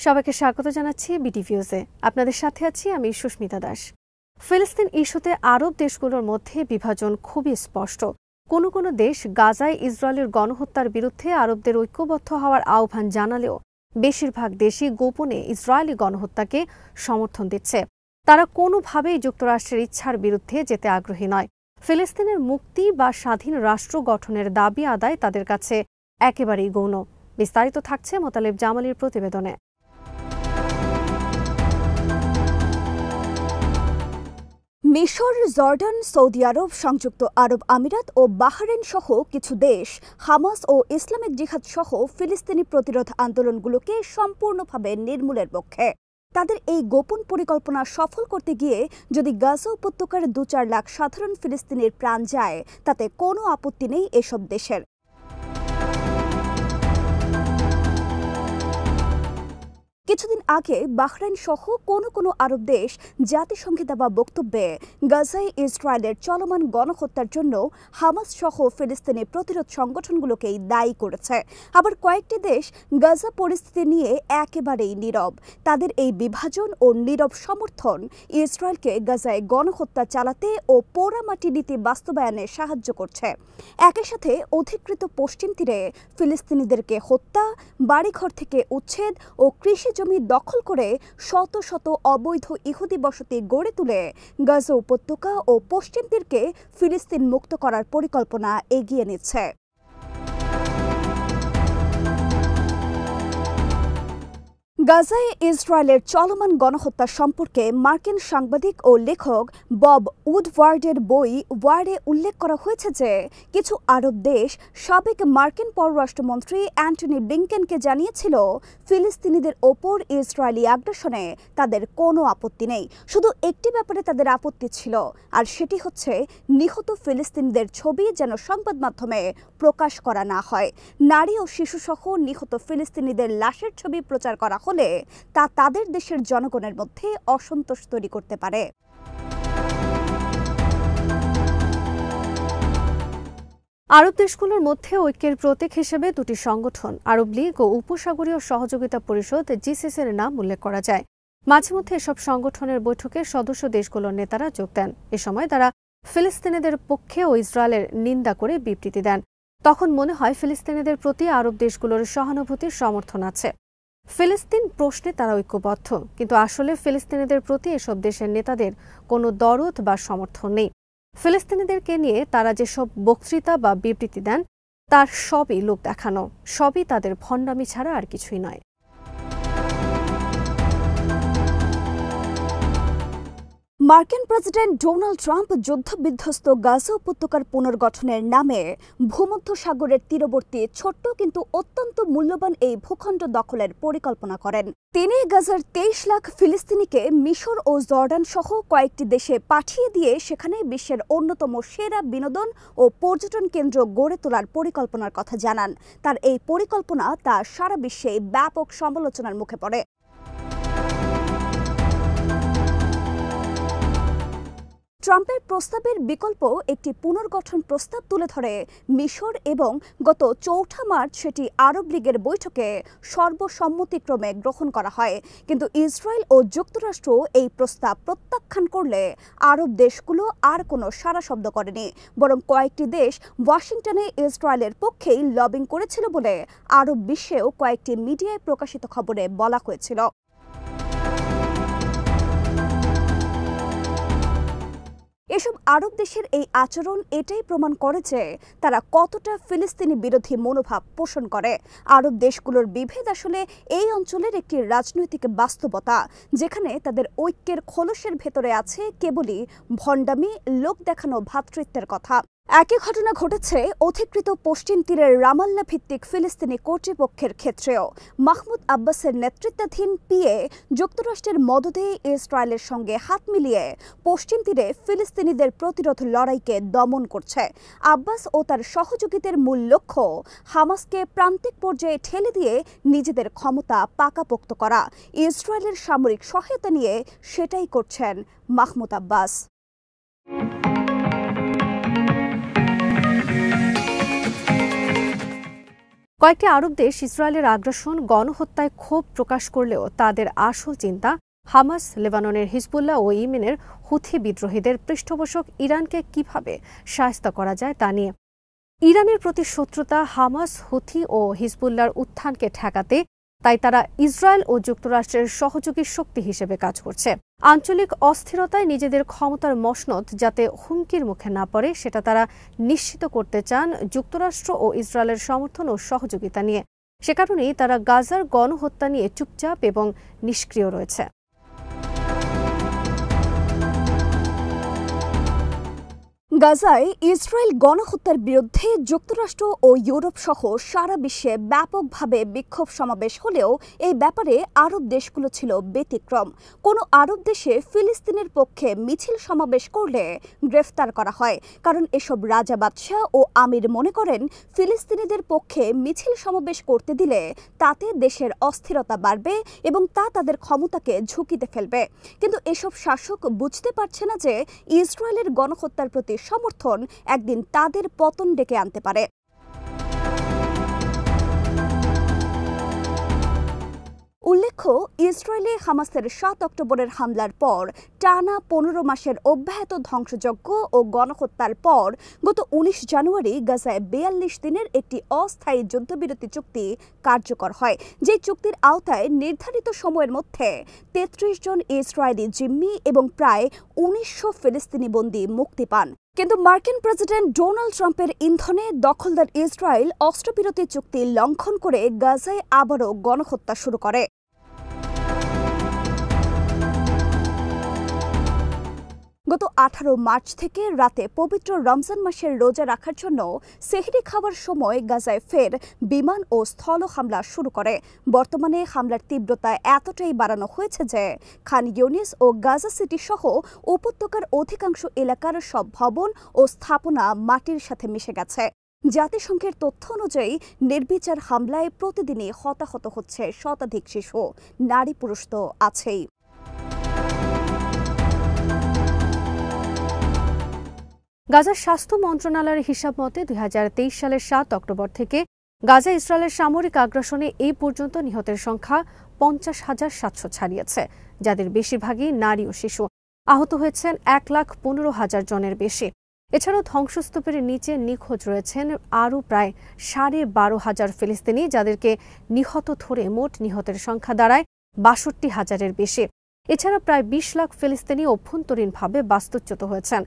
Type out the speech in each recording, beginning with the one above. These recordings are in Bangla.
সবাইকে স্বাগত জানাচ্ছি বিটিভিউজে। আপনাদের সাথে আছি আমি সুস্মিতা দাস। ফিলিস্তিন ইস্যুতে আরব দেশগুলোর মধ্যে বিভাজন খুবই স্পষ্ট। কোনো কোনো দেশ গাজায় ইসরায়েলের গণহত্যার বিরুদ্ধে আরবদের ঐক্যবদ্ধ হওয়ার আহ্বান জানালেও বেশিরভাগ দেশই গোপনে ইসরায়েলি গণহত্যাকে সমর্থন দিচ্ছে। তারা কোনোভাবেই যুক্তরাষ্ট্রের ইচ্ছার বিরুদ্ধে যেতে আগ্রহী নয়। ফিলিস্তিনের মুক্তি বা স্বাধীন রাষ্ট্র গঠনের দাবি আদায় তাদের কাছে একেবারেই গৌণ। বিস্তারিত থাকছে মোতালেব জামালির প্রতিবেদনে। মিশর, জর্ডান, সৌদি আরব, সংযুক্ত আরব আমিরাত ও বাহরেইন সহ কিছু দেশ হামাস ও ইসলামিক জিহাদ সহ ফিলিস্তিনি প্রতিরোধ আন্দোলনগুলোকে সম্পূর্ণভাবে নির্মূলের পক্ষে। তাদের এই গোপন পরিকল্পনা সফল করতে গিয়ে যদি গাজা উপত্যকার ২-৪ লাখ সাধারণ ফিলিস্তিনির প্রাণ যায়, তাতে কোনো আপত্তি নেই এসব দেশের। কিছুদিন আগে বাহরাইন সহ কোনো আরব দেশ জাতিসংঘে দেওয়া বক্তব্যে গাজায় ইসরায়েলের চলমান গণহত্যার জন্য হামাস সহ ফিলিস্তিনি প্রতিরোধ সংগঠনগুলোকেই দায়ী করেছে। আবার কয়েকটি দেশ গাজা পরিস্থিতি নিয়ে একেবারেই নীরব। তাদের এই বিভাজন ও নীরব সমর্থন ইসরায়েলকে গাজায় গণহত্যা চালাতে ও পোড়ামাটি নীতি বাস্তবায়নে সাহায্য করছে। একই সাথে অধিকৃত পশ্চিম তীরে ফিলিস্তিনিদেরকে হত্যা, বাড়িঘর থেকে উচ্ছেদ ও কৃষি জমি দখল করে শত শত অবৈধ ইহুদি বসতি গড়ে তুলে গাজা উপত্যকা ও পশ্চিম তীরকে ফিলিস্তিন মুক্ত করার পরিকল্পনা এগিয়ে নিচ্ছে। গাজায় ইসরায়েলের চলমান গণহত্যা সম্পর্কে মার্কিন সাংবাদিক ও লেখক বব উডওয়ার্ডের বই ওয়ারে উল্লেখ করা হয়েছে যে কিছু আরব দেশ সাবেক মার্কিন পররাষ্ট্রমন্ত্রী অ্যান্টনি ব্লিংকেনকে জানিয়েছিল ফিলিস্তিনিদের ওপর ইসরায়েলি আগ্রাসনে তাদের কোনো আপত্তি নেই। শুধু একটি ব্যাপারে তাদের আপত্তি ছিল, আর সেটি হচ্ছে নিহত ফিলিস্তিনিদের ছবি যেন সংবাদ মাধ্যমে প্রকাশ করা না হয়। নারী ও শিশুসহ নিহত ফিলিস্তিনিদের লাশের ছবি প্রচার করা হলে তা তাদের দেশের জনগণের মধ্যে অসন্তোষ তৈরি করতে পারে। আরব দেশগুলোর মধ্যে ঐক্যের প্রতীক হিসেবে দুটি সংগঠন আরব লীগ ও উপসাগরীয় সহযোগিতা পরিষদ জিসিসির নাম উল্লেখ করা যায়। মাঝে মধ্যে এসব সংগঠনের বৈঠকে সদস্য দেশগুলোর নেতারা যোগ দেন। এ সময় তারা ফিলিস্তিনিদের পক্ষে ও ইসরায়েলের নিন্দা করে বিবৃতি দেন। তখন মনে হয় ফিলিস্তিনিদের প্রতি আরব দেশগুলোর সহানুভূতির সমর্থন আছে। ফিলিস্তিন প্রশ্নে তারা ঐক্যবদ্ধ, কিন্তু আসলে ফিলিস্তিনিদের প্রতি এসব দেশের নেতাদের কোনো দরদ বা সমর্থন নেই। ফিলিস্তিনিদেরকে নিয়ে তারা যেসব বক্তৃতা বা বিবৃতি দেন তার সবই লোক দেখানো, সবই তাদের ভণ্ডামি ছাড়া আর কিছুই নয়। মার্কিন প্রেসিডেন্ট ডোনাল্ড ট্রাম্প যুদ্ধবিধ্বস্ত গাজা উপত্যকার পুনর্গঠনের নামে ভূমধ্যসাগরের তীরবর্তী ছোট্ট কিন্তু অত্যন্ত মূল্যবান এই ভূখণ্ড দখলের পরিকল্পনা করেন। তিনি গাজার ২৩ লাখ ফিলিস্তিনিকে মিশর ও জর্ডান সহ কয়েকটি দেশে পাঠিয়ে দিয়ে সেখানে বিশ্বের অন্যতম সেরা বিনোদন ও পর্যটন কেন্দ্র গড়ে তোলার পরিকল্পনার কথা জানান। তার এই পরিকল্পনা তা সারা বিশ্বে ব্যাপক সমালোচনার মুখে পড়ে। ট্রাম্পের প্রস্তাবের বিকল্প একটি পুনর্গঠন প্রস্তাব তুলে ধরে মিশর এবং গত ৪ মার্চ সেটি আরব লীগের বৈঠকে সর্বসম্মতিক্রমে গ্রহণ করা হয়। কিন্তু ইসরায়েল ও যুক্তরাষ্ট্র এই প্রস্তাব প্রত্যাখ্যান করলে আরব দেশগুলো আর কোনো সাড়া শব্দ করেনি, বরং কয়েকটি দেশ ওয়াশিংটনে ইসরায়েলের পক্ষেই লবিং করেছিল বলে আরব বিশ্বেও কয়েকটি মিডিয়ায় প্রকাশিত খবরে বলা হয়েছিল। এসব আরব দেশের এই আচরণ এটাই প্রমাণ করে যে তারা কতটা ফিলিস্তিনি বিরোধী মনোভাব পোষণ করে। আরব দেশগুলোর বিভেদ আসলে এই অঞ্চলের একটি রাজনৈতিক বাস্তবতা, যেখানে তাদের ঐক্যের খোলসের ভেতরে আছে কেবলই ভণ্ডামি, লোক দেখানো ভ্রাতৃত্বের কথা। একই ঘটনা ঘটেছে অধিকৃত পশ্চিম তীরের রামাল্লা ভিত্তিক ফিলিস্তিনি কর্তৃপক্ষের ক্ষেত্রেও। মাহমুদ আব্বাসের নেতৃত্বাধীন পিএ যুক্তরাষ্ট্রের মদদে ইসরায়েলের সঙ্গে হাত মিলিয়ে পশ্চিম তীরে ফিলিস্তিনিদের প্রতিরোধ লড়াইকে দমন করছে। আব্বাস ও তার সহযোগীদের মূল লক্ষ্য হামাসকে প্রান্তিক পর্যায়ে ঠেলে দিয়ে নিজেদের ক্ষমতা পাকাপোক্ত করা। ইসরায়েলের সামরিক সহায়তা নিয়ে সেটাই করছেন মাহমুদ আব্বাস। কয়েকটি আরব দেশ ইসরায়েলের আগ্রাসন গণহত্যায় ক্ষোভ প্রকাশ করলেও তাদের আসল চিন্তা হামাস, লেবাননের হিজবুল্লাহ ও ইয়েমেনের হুথি বিদ্রোহীদের পৃষ্ঠপোষক ইরানকে কিভাবে শায়েস্তা করা যায় তা নিয়ে। ইরানের প্রতি শত্রুতা হামাস, হুথি ও হিজবুল্লাহর উত্থানকে ঠেকাতে, তাই তারা ইসরায়েল ও যুক্তরাষ্ট্রের সহযোগী শক্তি হিসেবে কাজ করছে। আঞ্চলিক অস্থিরতায় নিজেদের ক্ষমতার মসনদ যাতে হুমকির মুখে না পড়ে সেটা তারা নিশ্চিত করতে চান যুক্তরাষ্ট্র ও ইসরায়েলের সমর্থন ও সহযোগিতা নিয়ে। সে কারণেই তারা গাজার গণহত্যা নিয়ে চুপচাপ এবং নিষ্ক্রিয় রয়েছে। গাজায় ইসরায়েল গণহত্যার বিরুদ্ধে যুক্তরাষ্ট্র ও ইউরোপ সহ সারা বিশ্বে ব্যাপকভাবে বিক্ষোভ সমাবেশ হলেও এই ব্যাপারে আরব দেশগুলো ছিল ব্যতিক্রম। কোনো আরব দেশে ফিলিস্তিনের পক্ষে মিছিল সমাবেশ করলে গ্রেফতার করা হয়, কারণ এসব রাজা বাদশাহ ও আমির মনে করেন ফিলিস্তিনিদের পক্ষে মিছিল সমাবেশ করতে দিলে তাতে দেশের অস্থিরতা বাড়বে এবং তা তাদের ক্ষমতাকে ঝুঁকিতে ফেলবে। কিন্তু এসব শাসক বুঝতে পারছে না যে ইসরায়েলের গণহত্যার প্রতি সমর্থন একদিন তাদের পতন ডেকে আনতে পারে। উল্লেখ্য, ইসরায়েলে হামাসের ৭ অক্টোবরের হামলার পর টানা ১৫ মাসের অব্যাহত ধ্বংসযজ্ঞ ও গণহত্যার পর গত ১৯ জানুয়ারি গাজায় ৪২ দিনের একটি অস্থায়ী যুদ্ধবিরতি চুক্তি কার্যকর হয়, যে চুক্তির আওতায় নির্ধারিত সময়ের মধ্যে ৩৩ জন ইসরায়েলি জিম্মি এবং প্রায় ১৯০০ ফিলিস্তিনি বন্দী মুক্তি পান। কিন্তু মার্কিন প্রেসিডেন্ট ডোনাল্ড ট্রাম্পের ইন্ধনে দখলদার ইসরায়েল অস্ত্রবিরতি চুক্তি লঙ্ঘন করে গাজায় আবারও গণহত্যা শুরু করে। গত ১৮ মার্চ থেকে রাতে পবিত্র রমজান মাসের রোজা রাখার জন্য সেহরি খাওয়ার সময় গাজায় ফের বিমান ও স্থল হামলা শুরু করে। বর্তমানে হামলার তীব্রতা এতটাই বাড়ানো হয়েছে যে খান ইউনিস ও গাজা সিটি সহ উপত্যকার অধিকাংশ এলাকার সব ভবন ও স্থাপনা মাটির সাথে মিশে গেছে। জাতিসংঘের তথ্য অনুযায়ী নির্বিচার হামলায় প্রতিদিনই হতাহত হচ্ছে শতাধিক শিশু, নারী পুরুষ তো আছেই। গাজার স্বাস্থ্য মন্ত্রণালয়ের হিসাব মতে ২০২৩ সালের ৭ অক্টোবর থেকে গাজা ইসরায়েলের সামরিক আগ্রাসনে এই পর্যন্ত নিহতের সংখ্যা ৫০,৭০০ ছাড়িয়েছে, যাদের বেশিরভাগই নারী ও শিশু। আহত হয়েছেন ১,১৫,০০০ জনের বেশি। এছাড়াও ধ্বংসস্তূপের নিচে নিখোঁজ রয়েছেন আরও প্রায় ১২,৫০০ ফিলিস্তিনি, যাদেরকে নিহত ধরে মোট নিহতের সংখ্যা দাঁড়ায় ৬২,০০০-এর বেশি। এছাড়া প্রায় ২০ লাখ ফিলিস্তিনি অভ্যন্তরীণভাবে বাস্তুচ্যুত হয়েছেন।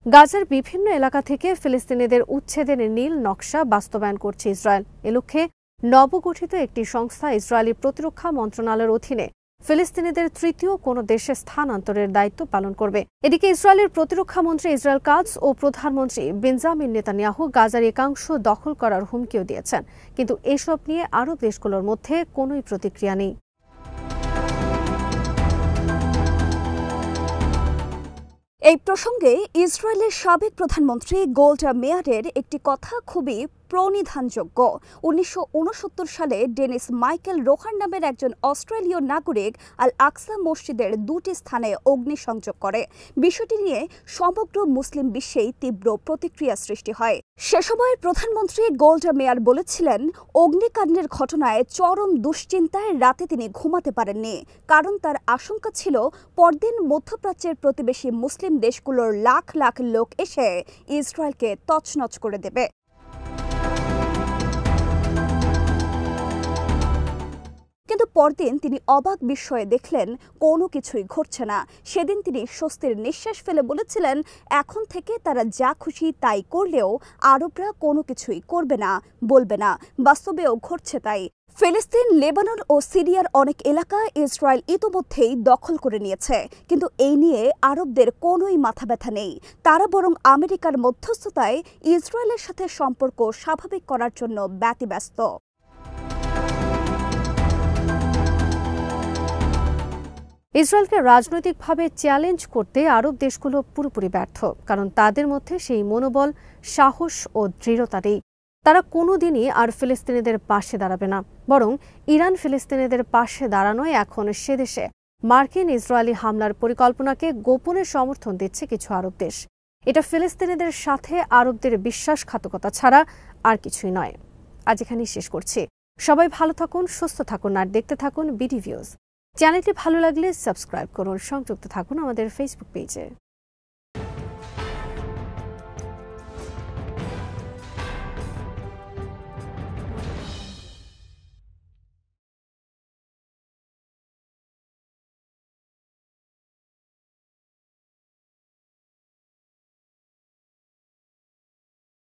গাজার বিভিন্ন এলাকা থেকে ফিলিস্তিনিদের উচ্ছেদের নীল নকশা বাস্তবায়ন করছে ইসরায়েল। এ লক্ষ্যে নবগঠিত একটি সংস্থা ইসরায়েলি প্রতিরক্ষা মন্ত্রণালয়ের অধীনে ফিলিস্তিনিদের তৃতীয় কোনো দেশে স্থানান্তরের দায়িত্ব পালন করবে। এদিকে ইসরায়েলের প্রতিরক্ষা মন্ত্রী ইসরায়েল কাটজ ও প্রধানমন্ত্রী বেঞ্জামিন নেতানিয়াহু গাজার একাংশ দখল করার হুমকিও দিয়েছেন, কিন্তু এসব নিয়ে আরব দেশগুলোর মধ্যে কোনোই প্রতিক্রিয়া নেই। এই প্রসঙ্গে ইসরায়েলের সাবেক প্রধানমন্ত্রী গোল্ডা মেয়ারের একটি কথা খুবই প্রণিধানযোগ্য। ১৯৬৯ সালে ডেনিস মাইকেল রোহান নামের একজন অস্ট্রেলীয় নাগরিক আল আকসা মসজিদের ২টি স্থানে অগ্নিসংযোগ করে। বিষয়টি নিয়ে সমগ্র মুসলিম বিশ্বেই তীব্র প্রতিক্রিয়া সৃষ্টি হয়। সে সময়ের প্রধানমন্ত্রী গোল্ডা মেয়ার বলেছিলেন, অগ্নিকাণ্ডের ঘটনায় চরম দুশ্চিন্তায় রাতে তিনি ঘুমাতে পারেননি, কারণ তার আশঙ্কা ছিল পরদিন মধ্যপ্রাচ্যের প্রতিবেশী মুসলিম দেশগুলোর লাখ লাখ লোক এসে ইসরায়েলকে তছনছ করে দেবে। কিন্তু পরদিন তিনি অবাক বিস্ময়ে দেখলেন কোনো কিছুই ঘটছে না। সেদিন তিনি স্বস্তির নিঃশ্বাস ফেলে বলেছিলেন, এখন থেকে তারা যা খুশি তাই করলেও আরবরা কোনো কিছুই করবে না, বলবে না। বাস্তবেও ঘটছে তাই। ফিলিস্তিন, লেবানন ও সিরিয়ার অনেক এলাকা ইসরায়েল ইতোমধ্যেই দখল করে নিয়েছে, কিন্তু এই নিয়ে আরবদের কোনোই মাথা ব্যথা নেই। তারা বরং আমেরিকার মধ্যস্থতায় ইসরায়েলের সাথে সম্পর্ক স্বাভাবিক করার জন্য ব্যতিব্যস্ত। ইসরায়েলকে রাজনৈতিকভাবে চ্যালেঞ্জ করতে আরব দেশগুলো পুরোপুরি ব্যর্থ, কারণ তাদের মধ্যে সেই মনোবল, সাহস ও দৃঢ়তা নেই। তারা কোনোদিনই আর ফিলিস্তিনিদের পাশে দাঁড়াবে না, বরং ইরান ফিলিস্তিনিদের পাশে দাঁড়ানোয় এখন সে দেশে মার্কিন ইসরায়েলি হামলার পরিকল্পনাকে গোপনে সমর্থন দিচ্ছে কিছু আরব দেশ। এটা ফিলিস্তিনিদের সাথে আরবদের বিশ্বাসঘাতকতা ছাড়া আর কিছুই নয়। আজ এখানেই শেষ করছি। সবাই ভালো থাকুন, সুস্থ থাকুন আর দেখতে থাকুন বিডি ভিউজ। চ্যানেলটি ভালো লাগলে সাবস্ক্রাইব করুন, সংযুক্ত থাকুন আমাদের ফেসবুক পেজে।